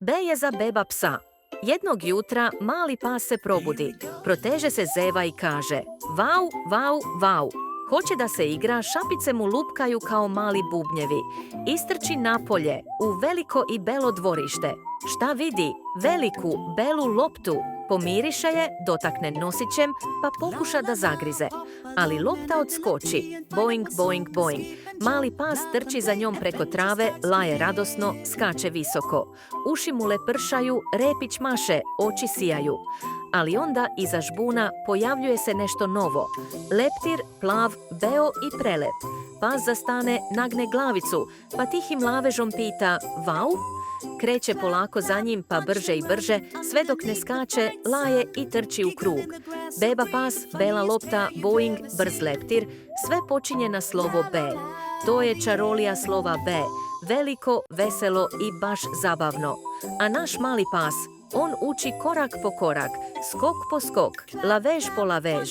B je za beba psa. Jednog jutra mali pas se probudi, proteže se zeva i kaže: Vau, vau, vau. Hoće da se igra, šapice mu lupkaju kao mali bubnjevi. Istrči napolje, u veliko i belo dvorište. Šta vidi? Veliku, belu loptu. Pomiriše je, dotakne nosićem, pa pokuša da zagrize. Ali lopta odskoči. Boing, boing, boing. Mali pas trči za njom preko trave, laje radosno, skače visoko. Uši mu lepršaju, repić maše, oči sijaju. Ali onda iza žbuna pojavljuje se nešto novo. Leptir, plav, beo i prelep. Pas zastane, nagne glavicu, pa tihim lavežom pita: Vau? Kreće polako za njim, pa brže i brže, sve dok ne skače, laje i trči u krug. Beba pas, bela lopta, Boing, brz leptir, sve počinje na slovo B. To je čarolija slova B. Veliko, veselo i baš zabavno. A naš mali pas, on uči korak po korak, skok po skok, lavež po lavež.